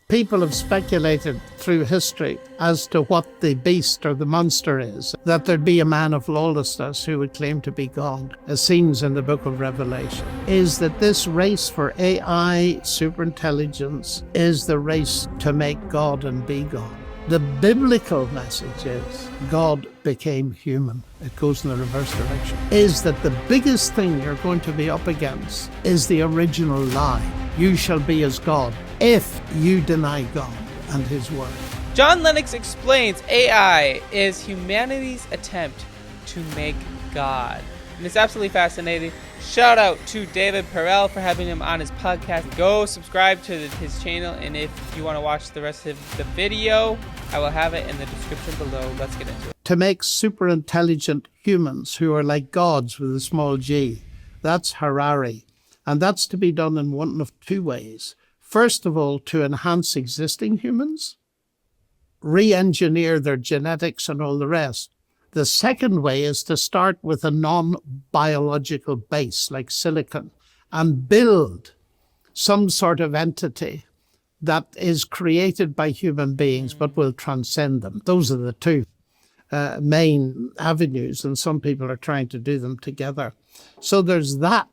People have speculated through history as to what the beast or the monster is, that there'd be a man of lawlessness who would claim to be God, as seen in the book of Revelation, is that this race for AI, superintelligence, is the race to make God and be God. The biblical message is God became human. It goes in the reverse direction. Is that the biggest thing you're going to be up against is the original lie. You shall be as God if you deny God and his word. John Lennox explains AI is humanity's attempt to make God. And it's absolutely fascinating. Shout out to David Perel for having him on his podcast. Go subscribe to his channel, and if you want to watch the rest of the video, I will have it in the description below. Let's get into it. To make super intelligent humans who are like gods with a small g, that's Harari. And that's to be done in one of two ways. First of all, to enhance existing humans, re-engineer their genetics and all the rest. The second way is to start with a non-biological base like silicon and build some sort of entity that is created by human beings but will transcend them. Those are the two main avenues, and some people are trying to do them together. So there's that.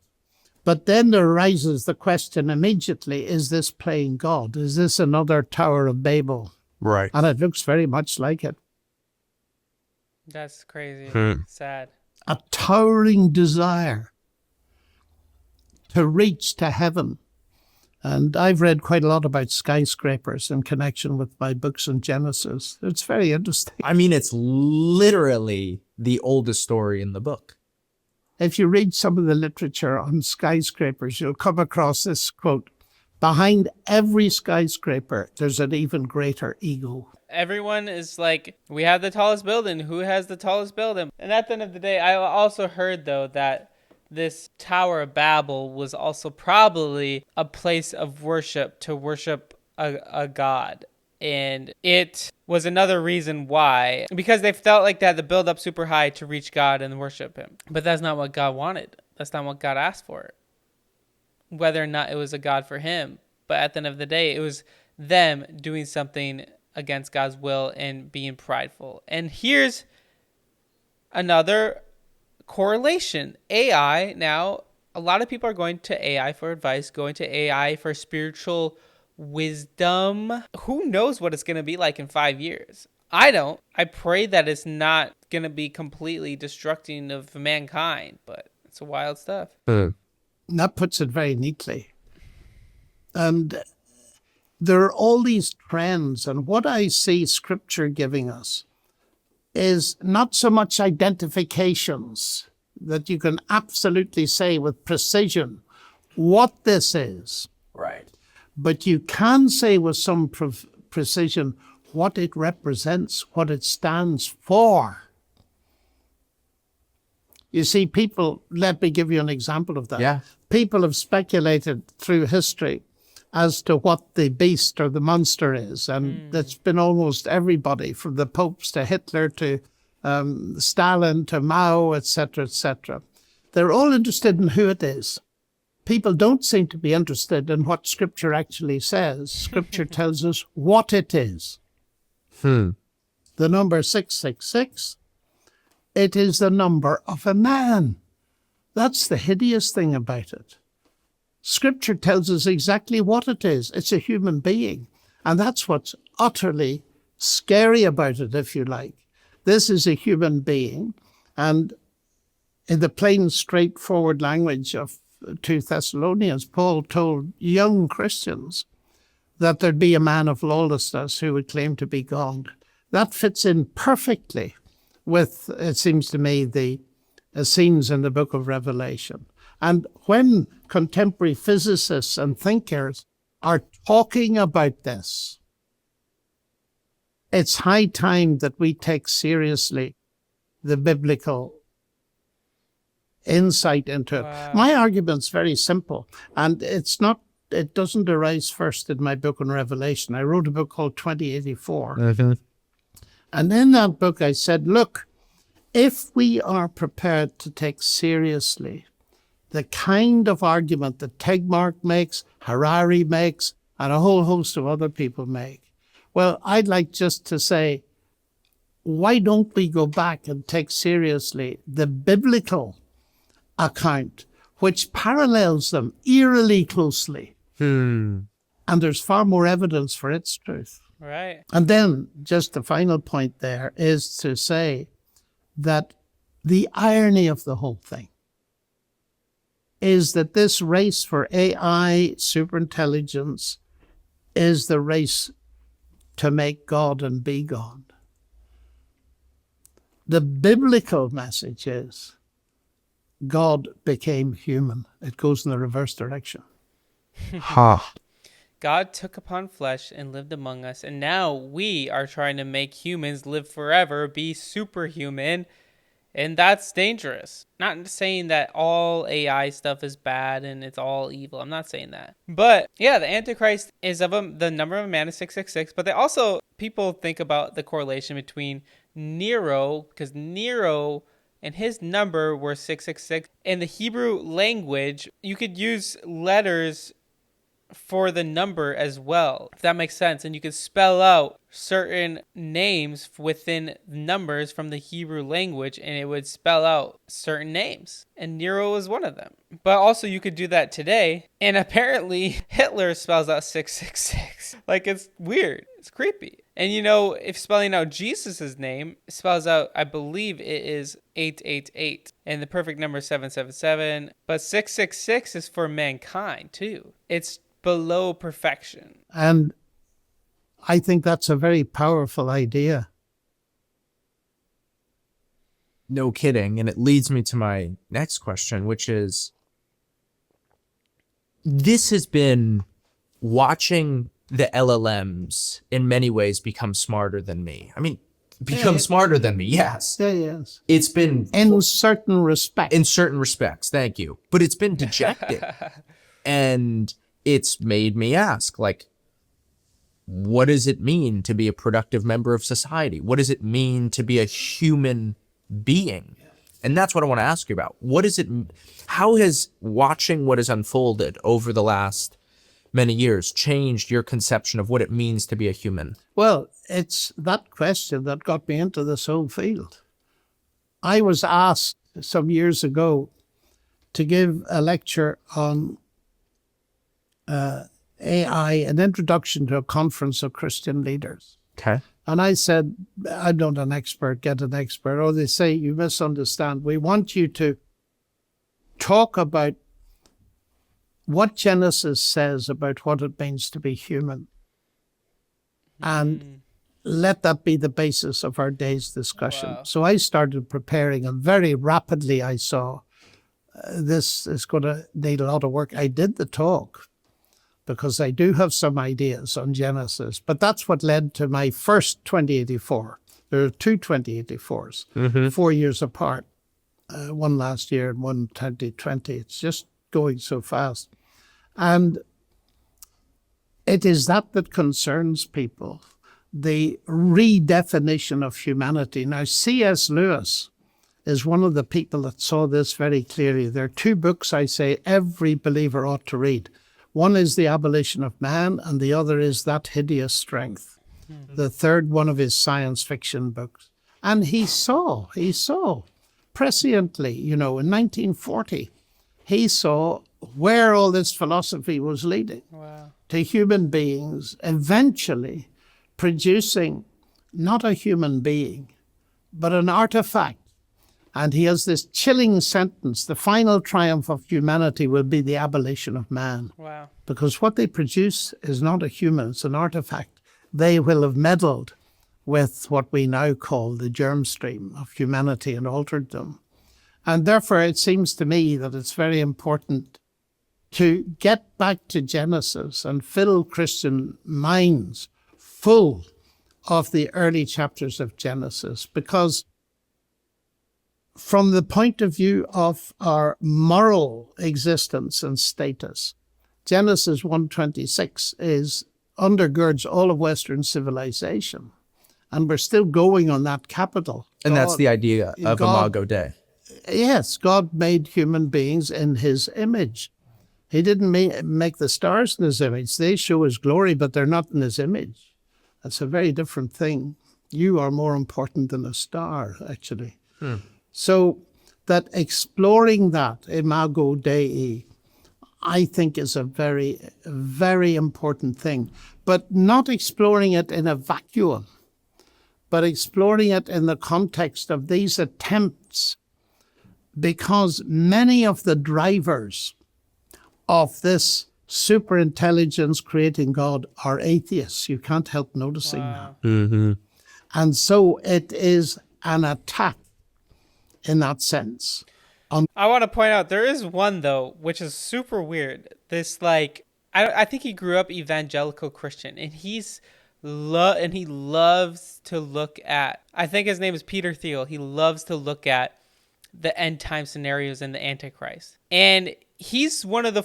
But then there arises the question immediately, is this playing God? Is this another Tower of Babel? Right. And it looks very much like it. That's crazy. Sad. A towering desire to reach to heaven. And I've read quite a lot about skyscrapers in connection with my books on Genesis. It's very interesting. I mean, it's literally the oldest story in the book. If you read some of the literature on skyscrapers, you'll come across this quote: behind every skyscraper, there's an even greater ego. Everyone is like, we have the tallest building. Who has the tallest building? And at the end of the day, I also heard, though, that this Tower of Babel was also probably a place of worship, to worship a god. And it was another reason why, because they felt like they had to build up super high to reach God and worship him. But that's not what God wanted. That's not what God asked for. Whether or not it was a God for him. But at the end of the day, it was them doing something against God's will and being prideful. And here's another correlation. AI now, a lot of people are going to AI for advice, going to AI for spiritual wisdom. Who knows what it's going to be like in 5 years? I don't. I pray that it's not going to be completely destructing of mankind, but it's a wild stuff. That puts it very neatly. And there are all these trends, and what I see Scripture giving us is not so much identifications that you can absolutely say with precision what this is. Right. But you can say with some precision what it represents, what it stands for. You see, people, let me give you an example of that. Yeah. People have speculated through history as to what the beast or the monster is. And that's been almost everybody, from the popes to Hitler to Stalin to Mao, etc., etc. They're all interested in who it is. People don't seem to be interested in what Scripture actually says. Scripture tells us what it is. The number 666, it is the number of a man. That's the hideous thing about it. Scripture tells us exactly what it is. It's a human being. And that's what's utterly scary about it, if you like. This is a human being. And in the plain, straightforward language of 2 Thessalonians, Paul told young Christians that there'd be a man of lawlessness who would claim to be God. That fits in perfectly with, it seems to me, the scenes in the book of Revelation. And when contemporary physicists and thinkers are talking about this, it's high time that we take seriously the biblical insight into it. Wow. My argument's very simple, and it doesn't arise first in my book on Revelation. I wrote a book called 2084. And in that book I said, look, if we are prepared to take seriously the kind of argument that Tegmark makes, Harari makes, and a whole host of other people make. Well, I'd like just to say, why don't we go back and take seriously the biblical account, which parallels them eerily closely? And there's far more evidence for its truth. Right. And then just the final point there is to say that the irony of the whole thing is that this race for AI, superintelligence, is the race to make God and be God. The biblical message is God became human. It goes in the reverse direction. God took upon flesh and lived among us, and now we are trying to make humans live forever, be superhuman, and that's dangerous. Not saying that all AI stuff is bad and it's all evil. I'm not saying that. But yeah, the Antichrist is of the number of a man is 666, but they also, people think about the correlation between Nero, because Nero and his number were 666. In the Hebrew language, you could use letters for the number as well, if that makes sense. And you could spell out certain names within numbers from the Hebrew language, and it would spell out certain names. And Nero was one of them. But also you could do that today, and apparently Hitler spells out 666. Like, it's weird. It's creepy. And you know, if spelling out Jesus' name spells out, I believe it is 888, and the perfect number is 777. But 666 is for mankind too. It's below perfection. And I think that's a very powerful idea. No kidding. And it leads me to my next question, which is, this has been watching the LLMs in many ways become smarter than me. I mean, smarter than me, yes. Yeah, yes. It's been... In certain respects. In certain respects, thank you. But it's been dejected. And it's made me ask, like, what does it mean to be a productive member of society? What does it mean to be a human being? And that's what I want to ask you about. How has watching what has unfolded over the last many years changed your conception of what it means to be a human? Well, it's that question that got me into this whole field. I was asked some years ago to give a lecture on AI, an introduction to a conference of Christian leaders. Okay. And I said, I'm not an expert, get an expert. Or they say, you misunderstand. We want you to talk about what Genesis says about what it means to be human. And let that be the basis of our day's discussion. Wow. So I started preparing, and very rapidly I saw this is going to need a lot of work. I did the talk because I do have some ideas on Genesis, but that's what led to my first 2084. There are two 2084s, 4 years apart, one last year and one 2020. It's just going so fast. And it is that concerns people, the redefinition of humanity. Now, C.S. Lewis is one of the people that saw this very clearly. There are two books I say every believer ought to read. One is The Abolition of Man, and the other is That Hideous Strength, the third one of his science fiction books. And he saw presciently, in 1940, he saw where all this philosophy was leading. Wow. To human beings eventually producing not a human being, but an artifact. And he has this chilling sentence: the final triumph of humanity will be the abolition of man. Wow. Because what they produce is not a human, it's an artifact. They will have meddled with what we now call the germ stream of humanity and altered them. And therefore, it seems to me that it's very important to get back to Genesis and fill Christian minds full of the early chapters of Genesis, because from the point of view of our moral existence and status, Genesis 1:26 undergirds all of Western civilization. And we're still going on that capital. And that's the idea of Imago Dei. Yes, God made human beings in his image. He didn't make the stars in his image. They show his glory, but they're not in his image. That's a very different thing. You are more important than a star, actually. So that exploring that, Imago Dei, I think is a very, very important thing. But not exploring it in a vacuum, but exploring it in the context of these attempts, because many of the drivers of this superintelligence creating God are atheists. You can't help noticing that. And so it is an attack in that sense. I want to point out there is one though, which is super weird. This I think he grew up evangelical Christian, and he loves to look at. I think his name is Peter Thiel. He loves to look at the end time scenarios and the Antichrist, and he's one of the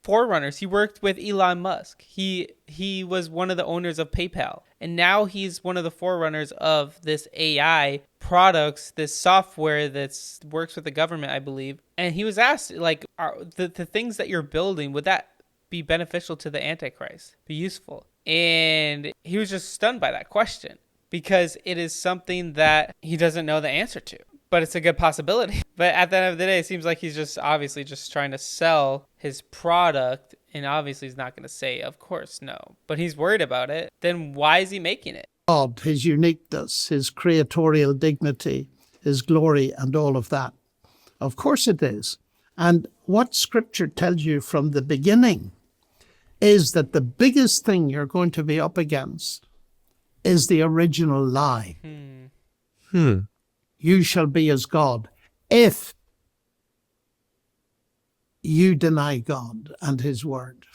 forerunners. He worked with Elon Musk. He was one of the owners of PayPal, and now he's one of the forerunners of this AI products, this software that works with the government, I believe. And he was asked, like, the things that you're building, would that be beneficial to the Antichrist, be useful? And he was just stunned by that question, because it is something that he doesn't know the answer to. But it's a good possibility. But at the end of the day, it seems like he's just obviously just trying to sell his product. And obviously he's not going to say, of course, no. But he's worried about it. Then why is he making it? God, his uniqueness, his creatorial dignity, his glory, and all of that. Of course it is. And what Scripture tells you from the beginning is that the biggest thing you're going to be up against is the original lie. You shall be as God if you deny God and his word.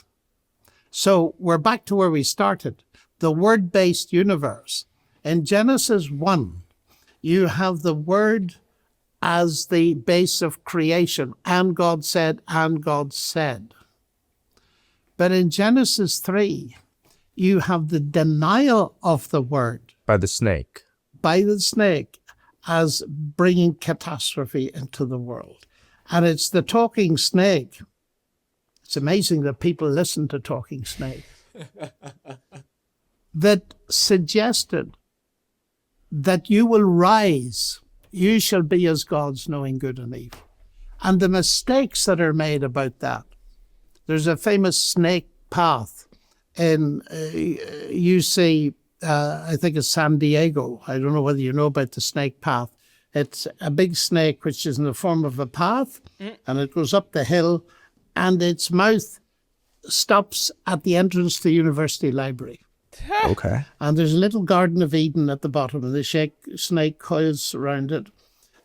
So we're back to where we started, the word-based universe. In Genesis 1, you have the word as the base of creation, and God said, and God said. But in Genesis 3, you have the denial of the word By the snake. by the snake as bringing catastrophe into the world. And it's the talking snake. It's amazing that people listen to talking snake. That suggested that you will rise, you shall be as gods, knowing good and evil. And the mistakes that are made about that. There's a famous snake path in UC, I think it's San Diego. I don't know whether you know about the snake path. It's a big snake which is in the form of a path, and it goes up the hill, and its mouth stops at the entrance to the university library. Okay. And there's a little Garden of Eden at the bottom, and the snake coils around it.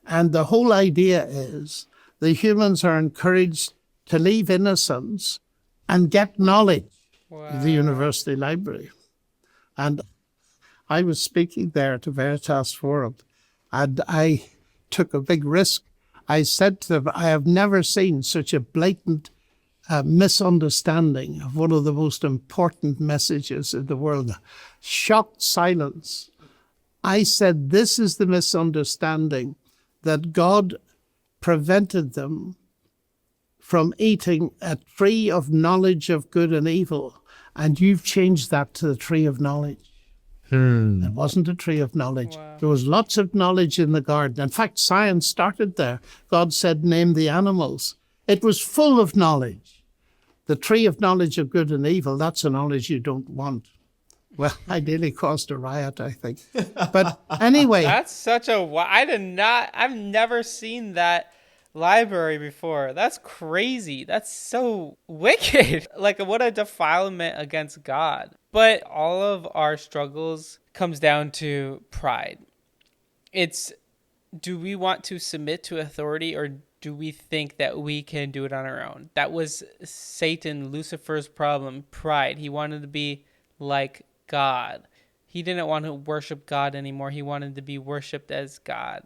And the whole idea is the humans are encouraged to leave innocence and get knowledge in the university library. And I was speaking there at the Veritas Forum, and I took a big risk. I said to them, I have never seen such a blatant misunderstanding of one of the most important messages in the world. Shocked silence. I said, this is the misunderstanding that God prevented them from eating a tree of knowledge of good and evil, and you've changed that to the tree of knowledge. It wasn't a tree of knowledge. Wow. There was lots of knowledge in the garden. In fact, science started there. God said, name the animals. It was full of knowledge. The tree of knowledge of good and evil, that's a knowledge you don't want. Well, I nearly caused a riot, I think. But anyway. That's such a... I've never seen that library before. That's crazy. That's so wicked. Like, what a defilement against God. But all of our struggles comes down to pride. It's, do we want to submit to authority, or do we think that we can do it on our own? That was Satan, Lucifer's problem, pride. He wanted to be like God. He didn't want to worship God anymore. He wanted to be worshipped as God.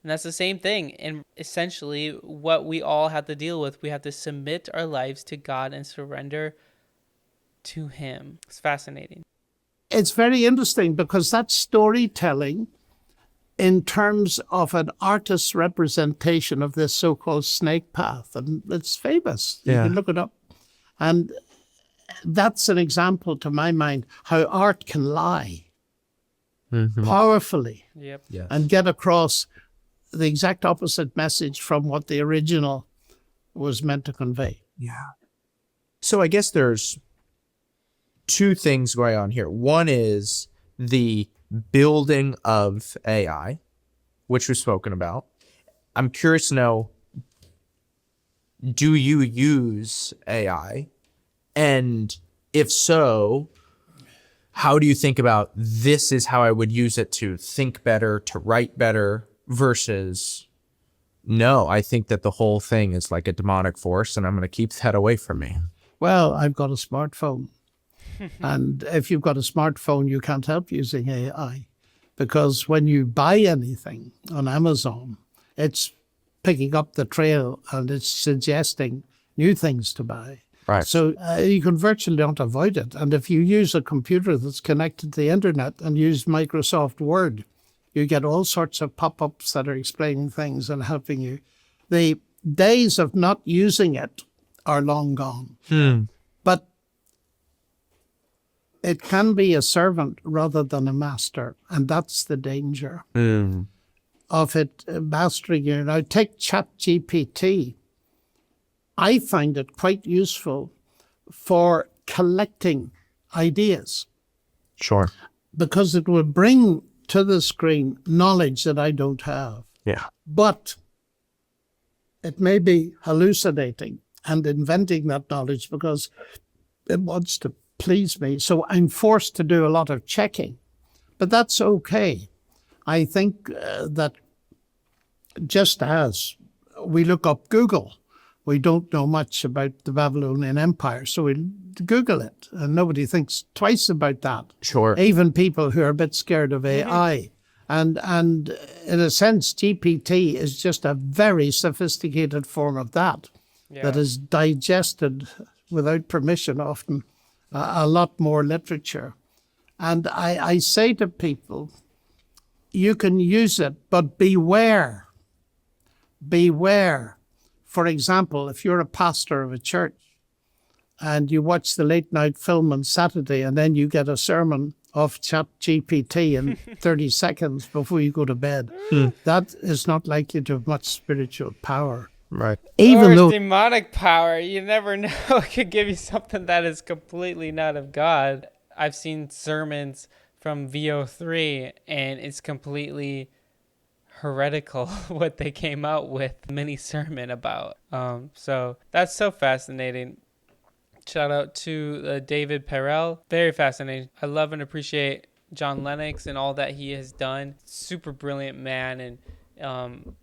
And that's the same thing. And essentially what we all have to deal with, we have to submit our lives to God and surrender to him. It's fascinating. It's very interesting because that's storytelling in terms of an artist's representation of this so-called snake path. And it's famous. You can look it up. And that's an example, to my mind, how art can lie powerfully Yep. Yes. and get across the exact opposite message from what the original was meant to convey. Yeah. So I guess there's two things going on here. One is the building of AI, which we've spoken about. I'm curious to know, do you use AI? And if so, how do you think about this is how I would use it to think better, to write better, versus no, I think that the whole thing is like a demonic force and I'm going to keep that away from me? Well, I've got a smartphone. And if you've got a smartphone, you can't help using AI, because when you buy anything on Amazon, it's picking up the trail and it's suggesting new things to buy. Right. So you can virtually not avoid it. And if you use a computer that's connected to the internet and use Microsoft Word, you get all sorts of pop-ups that are explaining things and helping you. The days of not using it are long gone. But it can be a servant rather than a master. And that's the danger of it mastering you. Now, take ChatGPT. I find it quite useful for collecting ideas, Sure. because it will bring to the screen knowledge that I don't have. Yeah. But it may be hallucinating and inventing that knowledge because it wants to please me. So I'm forced to do a lot of checking. But that's okay. I think that just as we look up Google, we don't know much about the Babylonian Empire, so we Google it, and nobody thinks twice about that. Sure. Even people who are a bit scared of AI. And in a sense, GPT is just a very sophisticated form of that is digested without permission often, a lot more literature. And I say to people, you can use it, but beware. Beware. For example, if you're a pastor of a church and you watch the late night film on Saturday and then you get a sermon off ChatGPT in 30 seconds before you go to bed, that is not likely to have much spiritual power. Right. Even Or though demonic power. You never know. It could give you something that is completely not of God. I've seen sermons from VO3 and it's completely heretical what they came out with mini sermon about. So that's so fascinating. Shout out to David Perel. Very fascinating. I love and appreciate John Lennox and all that he has done. Super brilliant man, and I'm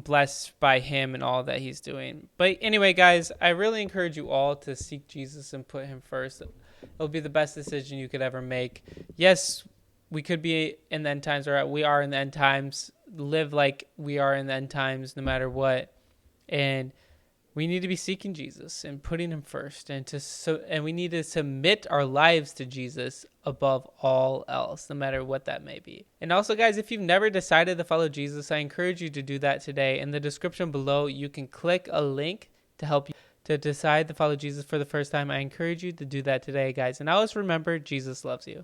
blessed by him and all that he's doing. But anyway, guys, I really encourage you all to seek Jesus and put him first. It'll be the best decision you could ever make. Yes, we could be in the end times, or we are in the end times. Live like we are in the end times no matter what. And we need to be seeking Jesus and putting him first, and we need to submit our lives to Jesus above all else, no matter what that may be. And also, guys, if you've never decided to follow Jesus, I encourage you to do that today. In the description below, you can click a link to help you to decide to follow Jesus for the first time. I encourage you to do that today, guys. And always remember, Jesus loves you.